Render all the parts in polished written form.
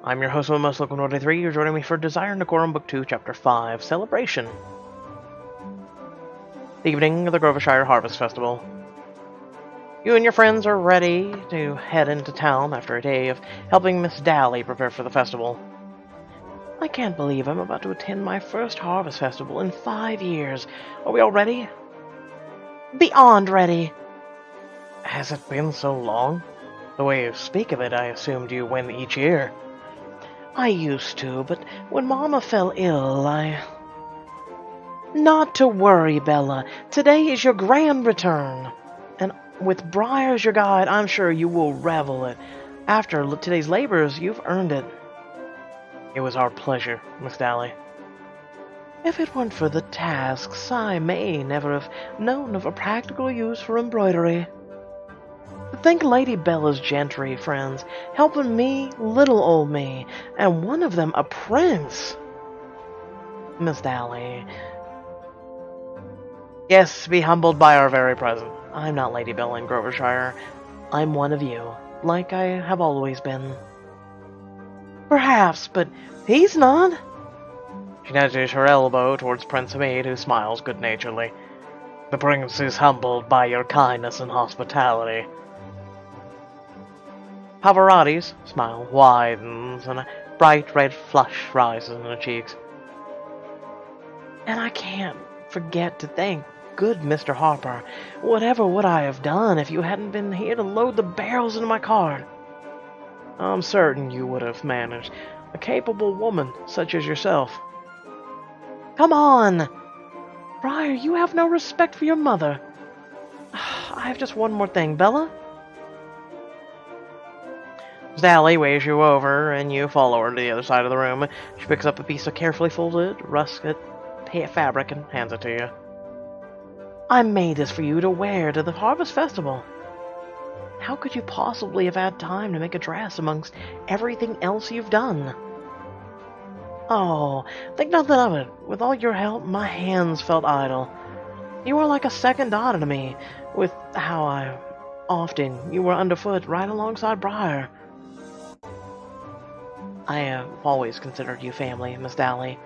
I'm your host of Most Local 43. You're joining me for Desire Decorum Book 2, Chapter 5, Celebration. The evening of the Grovershire Harvest Festival. You and your friends are ready to head into town after a day of helping Miss Dally prepare for the festival. I can't believe I'm about to attend my first Harvest Festival in 5 years. Are we all ready? Beyond ready. Has it been so long? The way you speak of it, I assumed you win each year. I used to, but when Mama fell ill, Not to worry, Bella. Today is your grand return. And with Briar as your guide, I'm sure you will revel it. After today's labors, you've earned it. It was our pleasure, Miss Dally. If it weren't for the tasks, I may never have known of a practical use for embroidery. Think Lady Bella's gentry friends, helping me, little old me, and one of them a prince. Miss Dally. Yes, be humbled by our very present. I'm not Lady Bella in Grovershire. I'm one of you, like I have always been. Perhaps, but he's not. She nudges her elbow towards Prince Hamid, who smiles good-naturedly. The prince is humbled by your kindness and hospitality. Pavarotti's smile widens, and a bright red flush rises in her cheeks. And I can't forget to thank good Mr. Harper. Whatever would I have done if you hadn't been here to load the barrels into my cart? I'm certain you would have managed. A capable woman such as yourself. Come on! Briar, you have no respect for your mother. I have just one more thing, Bella. Dally waves you over, and you follow her to the other side of the room. She picks up a piece of carefully folded, russet fabric and hands it to you. I made this for you to wear to the Harvest Festival. How could you possibly have had time to make a dress amongst everything else you've done? Oh, think nothing of it. With all your help, my hands felt idle. You were like a second daughter to me, with how often you were underfoot right alongside Briar. I have always considered you family, Miss Dally.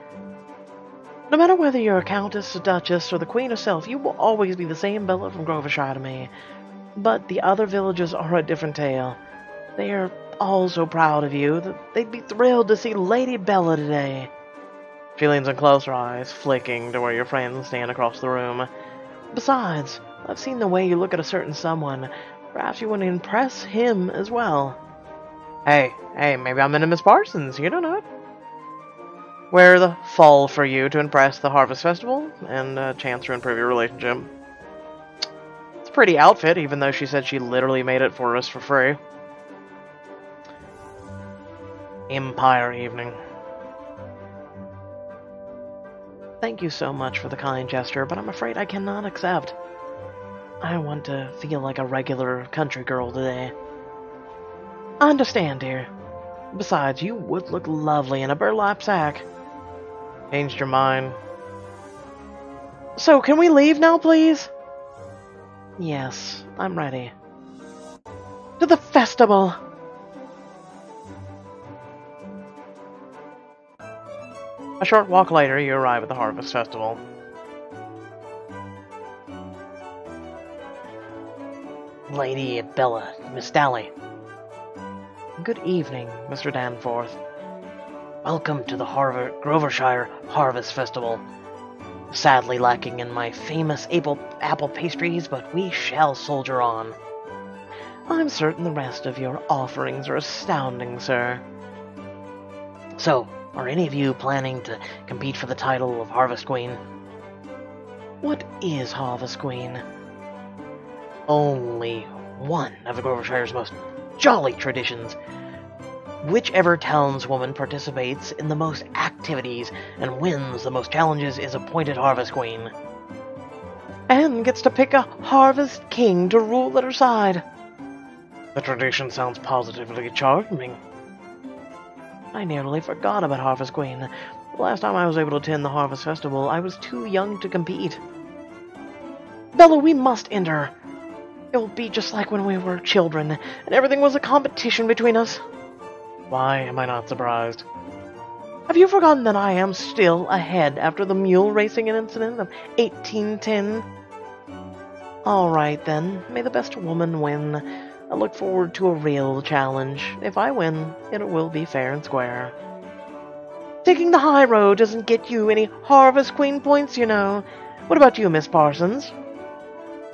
No matter whether you're a countess, a duchess, or the queen herself, you will always be the same Bella from Grovershire to me. But the other villagers are a different tale. They are all so proud of you that they'd be thrilled to see Lady Bella today. She leans in close, her eyes flicking to where your friends stand across the room. Besides, I've seen the way you look at a certain someone. Perhaps you want to impress him as well. Hey, maybe I'm into Miss Parsons, you don't know. Wear the fall for you to impress the Harvest Festival, and a chance to improve your relationship. It's a pretty outfit, even though she said she literally made it for us for free. Empire Evening. Thank you so much for the kind gesture, but I'm afraid I cannot accept. I want to feel like a regular country girl today. I understand, dear. Besides, you would look lovely in a burlap sack. Changed your mind. So, can we leave now, please? Yes, I'm ready. To the festival! A short walk later, you arrive at the Harvest Festival. Lady Bella, Miss Dally. Good evening, Mr. Danforth. Welcome to the Grovershire Harvest Festival. Sadly lacking in my famous apple pastries, but we shall soldier on. I'm certain the rest of your offerings are astounding, sir. So, are any of you planning to compete for the title of Harvest Queen? What is Harvest Queen? Only one of the Grovershire's most jolly traditions. Whichever townswoman participates in the most activities and wins the most challenges is appointed Harvest Queen. And gets to pick a Harvest King to rule at her side. The tradition sounds positively charming. I nearly forgot about Harvest Queen. The last time I was able to attend the Harvest Festival, I was too young to compete. Bella, we must enter. It will be just like when we were children, and everything was a competition between us. Why am I not surprised? Have you forgotten that I am still ahead after the mule racing incident of 1810? Alright then, may the best woman win. I look forward to a real challenge. If I win, it will be fair and square. Taking the high road doesn't get you any Harvest Queen points, you know. What about you, Miss Parsons?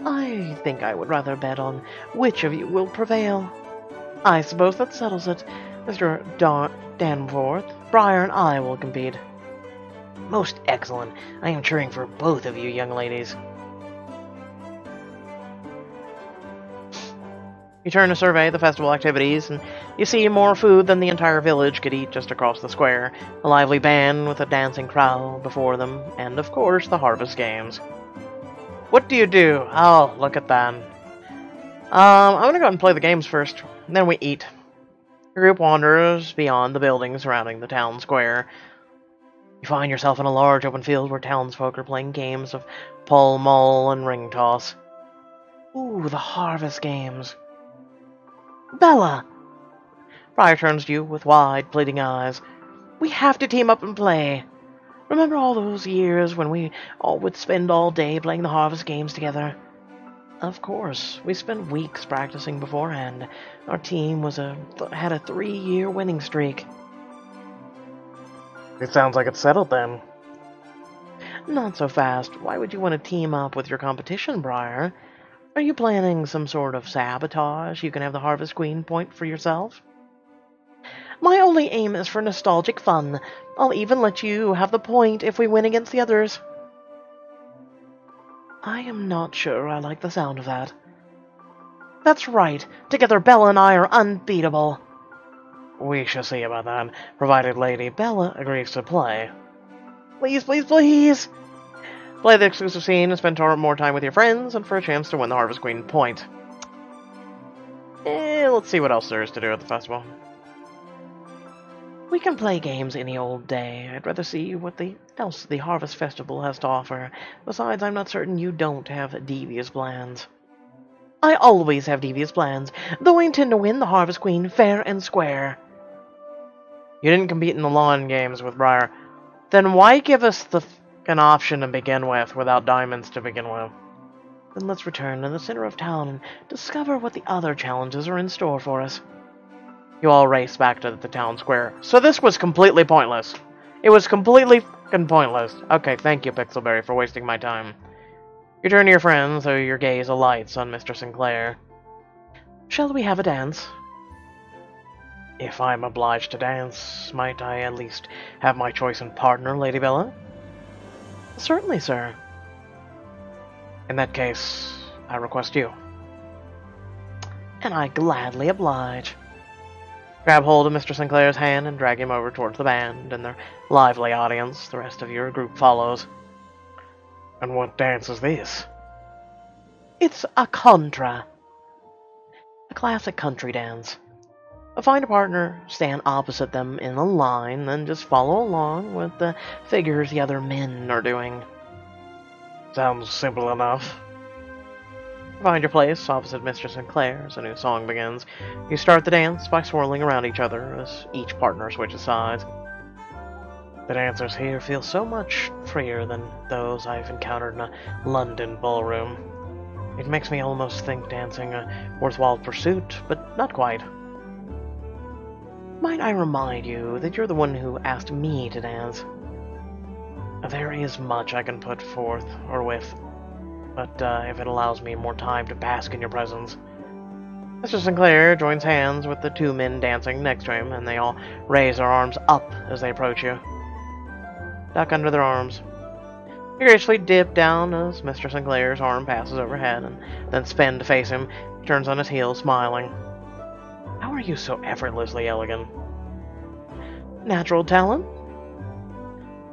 I think I would rather bet on which of you will prevail. I suppose that settles it. Mr. Danforth, Briar and I will compete. Most excellent. I am cheering for both of you young ladies. You turn to survey the festival activities, and you see more food than the entire village could eat just across the square. A lively band with a dancing crowd before them, and of course the Harvest Games. What do you do? Oh, look at that. I'm gonna go ahead and play the games first, and then we eat. Your group wanders beyond the buildings surrounding the town square. You find yourself in a large open field where townsfolk are playing games of pole mull and ring toss. Ooh, the Harvest Games. Bella! Briar turns to you with wide, pleading eyes. We have to team up and play. Remember all those years when we all would spend all day playing the Harvest Games together? Of course. We spent weeks practicing beforehand. Our team had a 3-year winning streak. It sounds like it's settled then. Not so fast. Why would you want to team up with your competition, Briar? Are you planning some sort of sabotage? You can have the Harvest Queen point for yourself? My only aim is for nostalgic fun. I'll even let you have the point if we win against the others. I am not sure I like the sound of that. That's right. Together Bella and I are unbeatable. We shall see about that, provided Lady Bella agrees to play. Please, please, please! Play the exclusive scene and spend more time with your friends, and for a chance to win the Harvest Queen point. Let's see what else there is to do at the festival. We can play games any old day. I'd rather see what else the Harvest Festival has to offer. Besides, I'm not certain you don't have devious plans. I always have devious plans, though I intend to win the Harvest Queen fair and square. You didn't compete in the lawn games with Briar. Then why give us an option to begin with without diamonds to begin with? Then let's return to the center of town and discover what the other challenges are in store for us. You all race back to the town square. So this was completely pointless. It was completely fucking pointless. Okay, thank you, Pixelberry, for wasting my time. You turn to your friends, so your gaze alights on Mr. Sinclair. Shall we have a dance? If I'm obliged to dance, might I at least have my choice in partner, Lady Bella? Certainly, sir. In that case, I request you. And I gladly oblige. Grab hold of Mr. Sinclair's hand and drag him over towards the band and their lively audience. The rest of your group follows. And what dance is this? It's a contra. A classic country dance. Find a partner, stand opposite them in a line, then just follow along with the figures the other men are doing. Sounds simple enough. Find your place opposite Mr. Sinclair as a new song begins. You start the dance by swirling around each other as each partner switches sides. The dancers here feel so much freer than those I've encountered in a London ballroom. It makes me almost think dancing a worthwhile pursuit, but not quite. Might I remind you that you're the one who asked me to dance? There is much I can put forth or with, but if it allows me more time to bask in your presence. Mr. Sinclair joins hands with the two men dancing next to him, and they all raise their arms up as they approach you. Duck under their arms. You gracefully dip down as Mr. Sinclair's arm passes overhead, and then spin to face him. He turns on his heel, smiling. How are you so effortlessly elegant? Natural talent?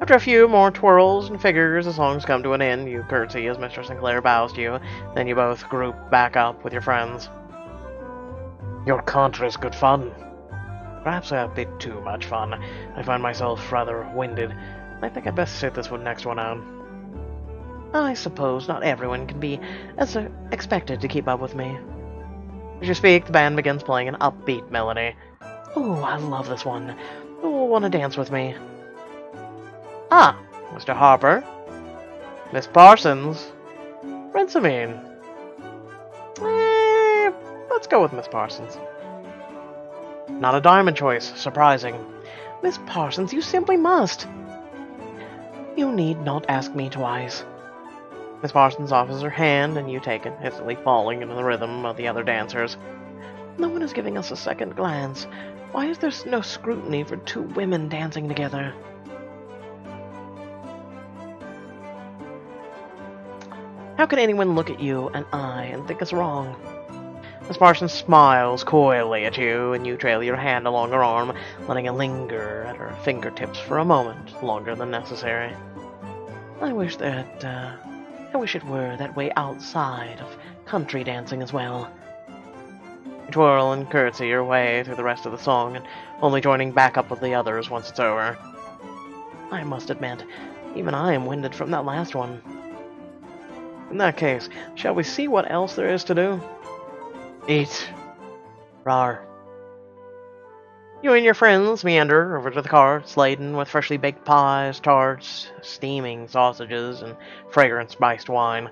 After a few more twirls and figures, the songs come to an end. You curtsy as Mr. Sinclair bows to you. Then you both group back up with your friends. Your contra is good fun. Perhaps a bit too much fun. I find myself rather winded. I think I'd best sit this next one out. I suppose not everyone can be as expected to keep up with me. As you speak, the band begins playing an upbeat melody. Oh, I love this one. Oh, want to dance with me? Ah, Mr. Harper. Miss Parsons. Rensamine. Let's go with Miss Parsons. Not a diamond choice. Surprising. Miss Parsons, you simply must. You need not ask me twice. Miss Parsons offers her hand, and you take it, instantly falling into the rhythm of the other dancers. No one is giving us a second glance. Why is there no scrutiny for two women dancing together? How can anyone look at you and I and think us wrong? Miss Parsons smiles coyly at you, and you trail your hand along her arm, letting it linger at her fingertips for a moment longer than necessary. I wish it were that way outside of country dancing as well. You twirl and curtsy your way through the rest of the song, and only joining back up with the others once it's over. I must admit, even I am winded from that last one. In that case, shall we see what else there is to do? Eat. Rawr. You and your friends meander over to the carts laden with freshly baked pies, tarts, steaming sausages, and fragrant spiced wine.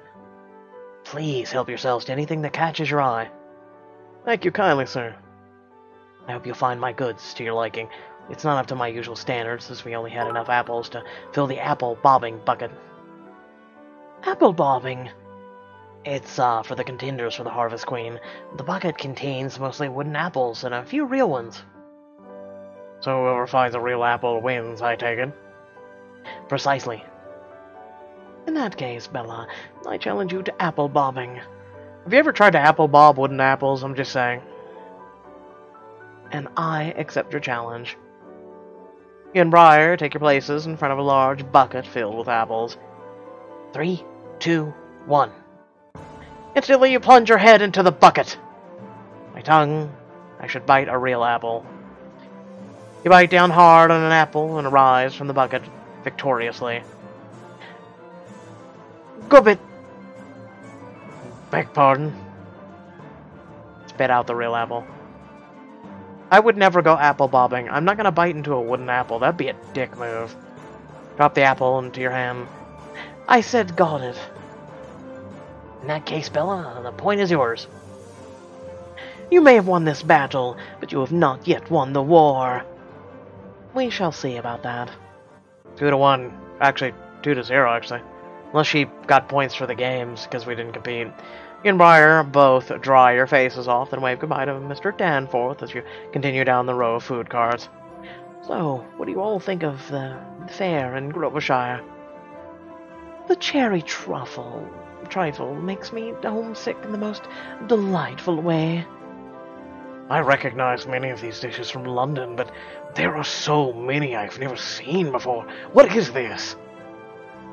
Please help yourselves to anything that catches your eye. Thank you kindly, sir. I hope you'll find my goods to your liking. It's not up to my usual standards, as we only had enough apples to fill the apple bobbing bucket. Apple bobbing? It's, for the contenders for the Harvest Queen. The bucket contains mostly wooden apples and a few real ones. So whoever finds a real apple wins, I take it? Precisely. In that case, Bella, I challenge you to apple bobbing. Have you ever tried to apple bob wooden apples? I'm just saying. And I accept your challenge. You and Briar take your places in front of a large bucket filled with apples. 3, 2, 1. Instantly you plunge your head into the bucket. My tongue, I should bite a real apple. You bite down hard on an apple and arise from the bucket victoriously. Gobbit! Beg pardon. Spit out the real apple. I would never go apple bobbing. I'm not gonna bite into a wooden apple. That'd be a dick move. Drop the apple into your hand. I said got it. In that case, Bella, the point is yours. You may have won this battle, but you have not yet won the war. We shall see about that. 2-1. Actually, 2-0, actually. Unless she got points for the games, because we didn't compete. You and Briar both dry your faces off and wave goodbye to Mr. Danforth as you continue down the row of food carts. So, what do you all think of the fair in Grovershire? The cherry trifle makes me homesick in the most delightful way. I recognize many of these dishes from London, but there are so many I've never seen before. What is this?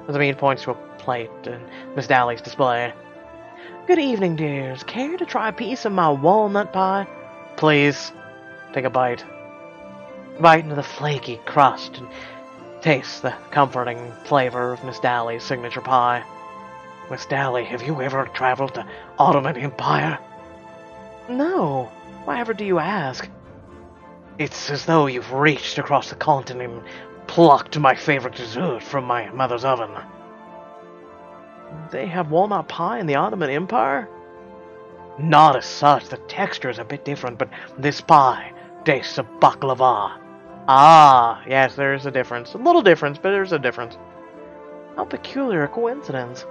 Zameen points to a plate in Miss Dally's display. Good evening, dears. Care to try a piece of my walnut pie? Please. Take a bite. Bite into the flaky crust and taste the comforting flavor of Miss Dally's signature pie. Miss Dally, have you ever traveled to Ottoman Empire? No. Why ever do you ask? It's as though you've reached across the continent and plucked my favorite dessert from my mother's oven. They have walnut pie in the Ottoman Empire? Not as such. The texture is a bit different, but this pie tastes of baklava. Ah, yes, there is a difference. A little difference, but there's a difference. How peculiar a coincidence.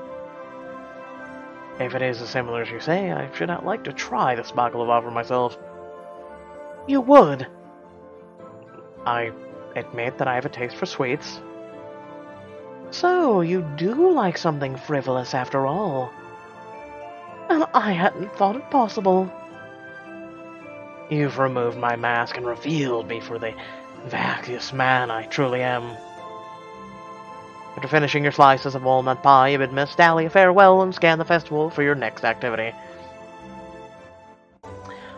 If it is as similar as you say, I should not like to try this baklava for myself. You would? I admit that I have a taste for sweets. So, you do like something frivolous after all. And I hadn't thought it possible. You've removed my mask and revealed me for the vacuous man I truly am. After finishing your slices of walnut pie, you bid Miss Dally a farewell and scan the festival for your next activity.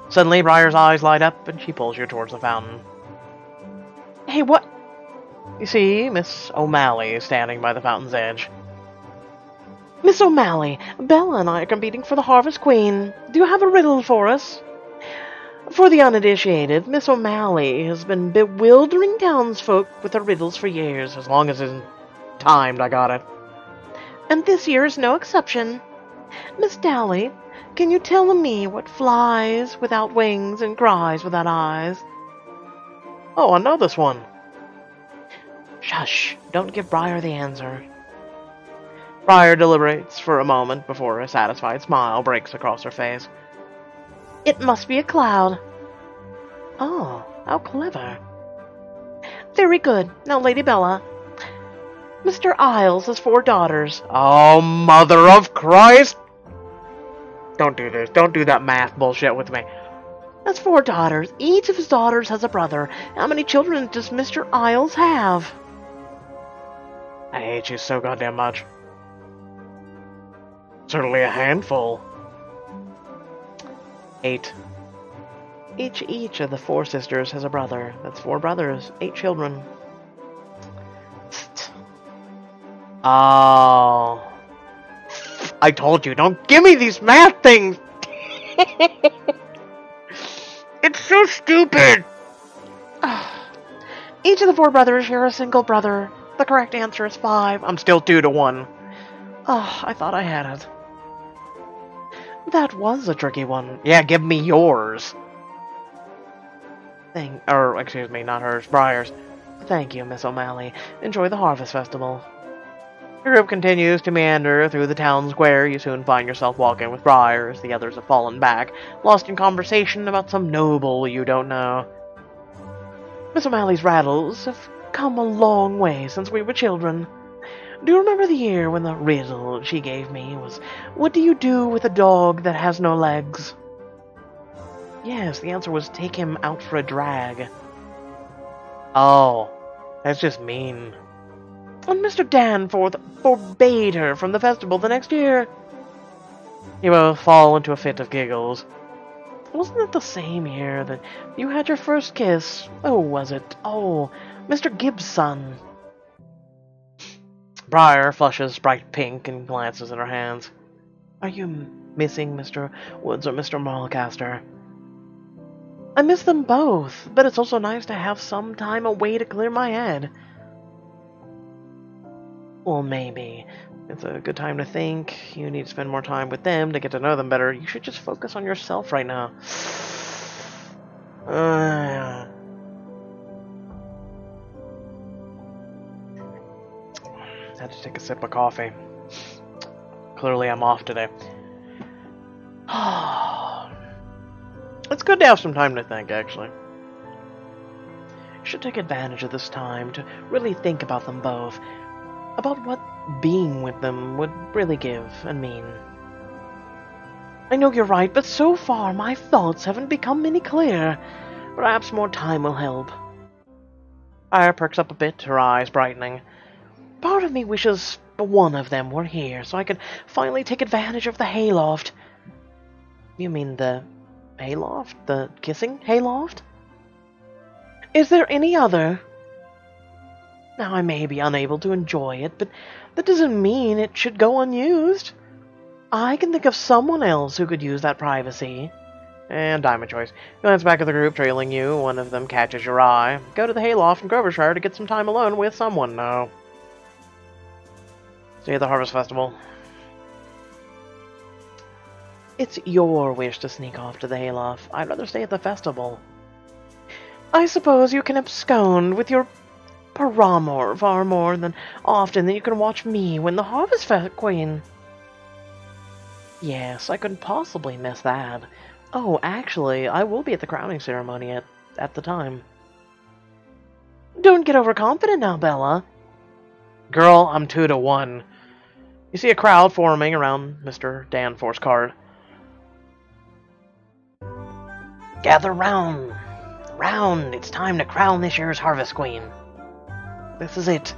Suddenly, Briar's eyes light up, and she pulls you towards the fountain. Hey, what? You see Miss O'Malley standing by the fountain's edge. Miss O'Malley, Bella and I are competing for the Harvest Queen. Do you have a riddle for us? For the uninitiated, Miss O'Malley has been bewildering townsfolk with her riddles for years, as long as it's timed, I got it. And this year is no exception. Miss Dally, can you tell me what flies without wings and cries without eyes? Oh, I know this one. Shush, don't give Briar the answer. Briar deliberates for a moment before a satisfied smile breaks across her face. It must be a cloud. Oh, how clever. Very good. Now, Lady Bella. Mr. Isles has 4 daughters. Oh, Mother of Christ! Don't do this. Don't do that math bullshit with me. That's 4 daughters. Each of his daughters has a brother. How many children does Mr. Isles have? I hate you so goddamn much. Certainly a handful. 8. Each of the 4 sisters has a brother. That's 4 brothers, 8 children. Psst. Oh. I told you, don't give me these math things! It's so stupid! Each of the 4 brothers share a single brother. The correct answer is 5. I'm still 2 to 1. Oh, I thought I had it. That was a tricky one. Yeah, give me yours. Excuse me, not hers, Briar's. Thank you, Miss O'Malley. Enjoy the Harvest Festival. The group continues to meander through the town square. You soon find yourself walking with Briar as the others have fallen back, lost in conversation about some noble you don't know. Miss O'Malley's rattles have come a long way since we were children. Do you remember the year when the riddle she gave me was, what do you do with a dog that has no legs? Yes, the answer was take him out for a drag. Oh, that's just mean. And Mr. Danforth forbade her from the festival the next year. You both fall into a fit of giggles. Wasn't it the same year that you had your first kiss? Oh, was it? Oh, Mr. Gibbs' son. Briar flushes bright pink and glances at her hands. Are you missing Mr. Woods or Mr. Mulcaster? I miss them both, but it's also nice to have some time away to clear my head. Well, maybe. It's a good time to think. You need to spend more time with them to get to know them better. You should just focus on yourself right now. Had to take a sip of coffee. Clearly I'm off today. It's good to have some time to think, actually. You should take advantage of this time to really think about them both. About what being with them would really give and mean. I know you're right, but so far my thoughts haven't become any clearer. Perhaps more time will help. Ira perks up a bit, her eyes brightening. Part of me wishes one of them were here, so I could finally take advantage of the hayloft. You mean the hayloft? The kissing hayloft? Is there any other? Now, I may be unable to enjoy it, but that doesn't mean it should go unused. I can think of someone else who could use that privacy. And diamond choice. Glance back at the group trailing you. One of them catches your eye. Go to the hayloft in Grovershire to get some time alone with someone. No. Stay at the Harvest Festival. It's your wish to sneak off to the hayloft. I'd rather stay at the festival. I suppose you can abscond with your paramour far more than often than you can watch me win the Harvest Queen. Yes, I couldn't possibly miss that. Oh, actually, I will be at the crowning ceremony at the time. Don't get overconfident now, Bella. Girl, I'm 2 to 1. You see a crowd forming around Mr. Danforth's cart. Gather round. Round. It's time to crown this year's Harvest Queen. This is it.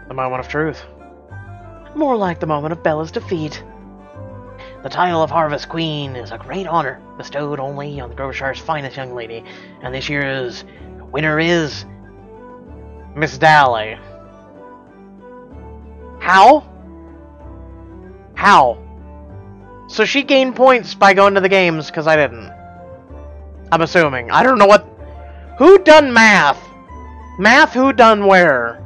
The moment of truth. More like the moment of Bella's defeat. The title of Harvest Queen is a great honor bestowed only on the Grovershire's finest young lady, and this year's winner is Miss Dally. How? How? So she gained points by going to the games, because I didn't. I'm assuming. I don't know what... Who done math? Math who done where?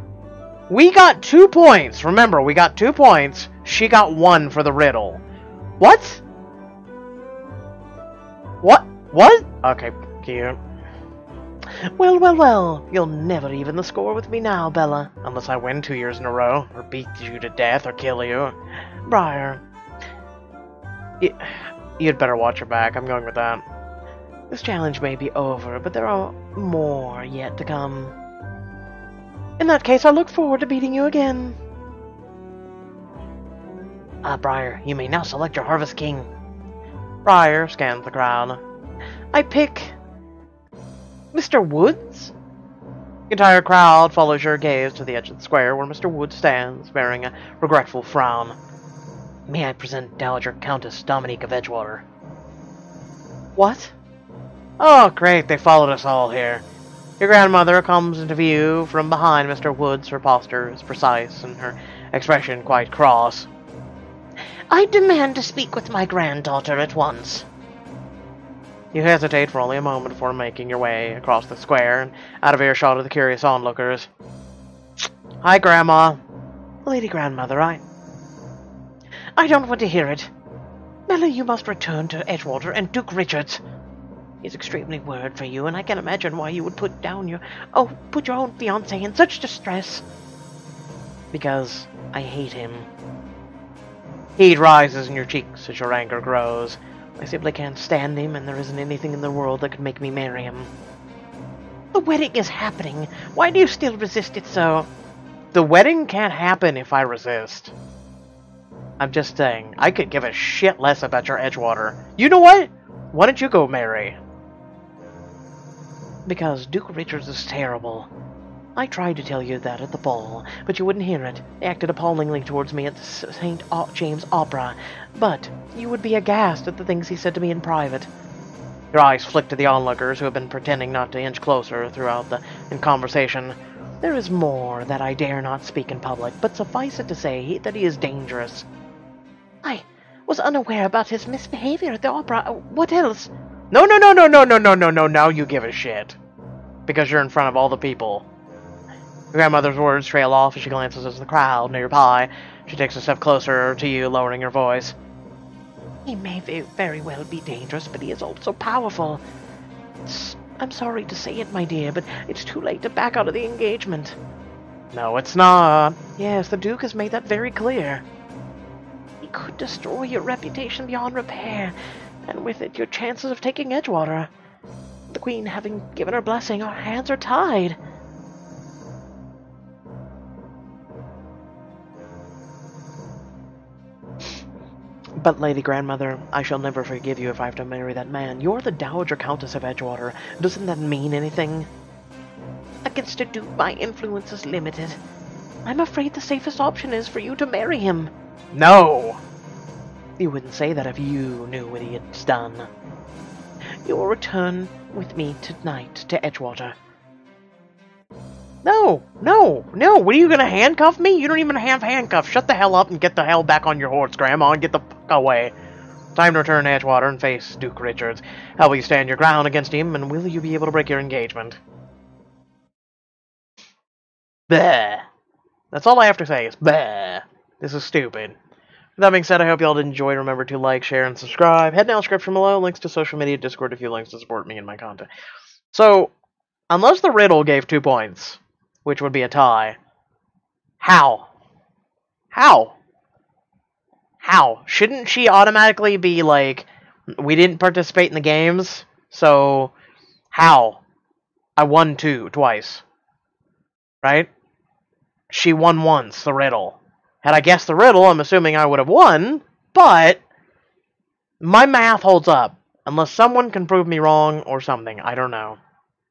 We got 2 points. Remember, we got 2 points. She got 1 for the riddle. What? What? Okay, cute. Well, well, well. You'll never even the score with me now, Bella. Unless I win 2 years in a row, or beat you to death, or kill you. Briar. You'd better watch your back. I'm going with that. This challenge may be over, but there are more yet to come. In that case, I look forward to beating you again. Briar, you may now select your Harvest King. Briar scans the crowd. I pick... Mr. Woods? The entire crowd follows your gaze to the edge of the square where Mr. Woods stands, bearing a regretful frown. May I present Dowager Countess Dominique of Edgewater? What? Oh, great, they followed us all here. Your grandmother comes into view from behind Mr. Woods. Her posture is precise and her expression quite cross. I demand to speak with my granddaughter at once. You hesitate for only a moment before making your way across the square and out of earshot of the curious onlookers. Hi, Grandma. Lady Grandmother, I don't want to hear it. Bella, you must return to Edgewater and Duke Richards. He's extremely worried for you, and I can imagine why you would put your own fiancé in such distress. Because I hate him. Heat rises in your cheeks as your anger grows. I simply can't stand him, and there isn't anything in the world that could make me marry him. The wedding is happening. Why do you still resist it so? The wedding can't happen if I resist. I'm just saying, I could give a shit less about your Edgewater. You know what? Why don't you go marry? Because Duke Richards is terrible. I tried to tell you that at the ball, but you wouldn't hear it. They acted appallingly towards me at the St. James Opera, but you would be aghast at the things he said to me in private. Your eyes flick to the onlookers who have been pretending not to inch closer throughout in conversation. There is more that I dare not speak in public, but suffice it to say that he is dangerous. I was unaware about his misbehavior at the opera. What else? No, now you give a shit. Because you're in front of all the people. Your grandmother's words trail off as she glances at the crowd nearby. She takes a step closer to you, lowering her voice. He may very well be dangerous, but he is also powerful. I'm sorry to say it, my dear, but it's too late to back out of the engagement. No, it's not. Yes, the Duke has made that very clear. He could destroy your reputation beyond repair, and with it your chances of taking Edgewater. The Queen having given her blessing, our hands are tied. But, Lady Grandmother, I shall never forgive you if I have to marry that man. You're the Dowager Countess of Edgewater. Doesn't that mean anything? Against a Duke, my influence is limited. I'm afraid the safest option is for you to marry him. No! You wouldn't say that if you knew what he had done. You will return with me tonight to Edgewater. No! What are you gonna handcuff me? You don't even have handcuffs. Shut the hell up and get the hell back on your horse, Grandma, and get the fuck away. Time to return to Edgewater and face Duke Richards. How will you stand your ground against him, and will you be able to break your engagement? Bleh. That's all I have to say is bleh. This is stupid. With that being said, I hope y'all did enjoy. Remember to like, share, and subscribe. Head down in the description below. Links to social media, Discord, a few links to support me and my content. So, unless the riddle gave 2 points, which would be a tie, how? Shouldn't she automatically be like, we didn't participate in the games, so how? I won twice. Right? She won once, the riddle. Had I guessed the riddle, I'm assuming I would have won, but my math holds up. Unless someone can prove me wrong or something. I don't know.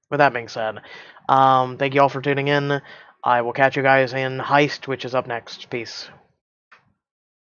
With that being said, thank you all for tuning in. I will catch you guys in Heist, which is up next. Peace.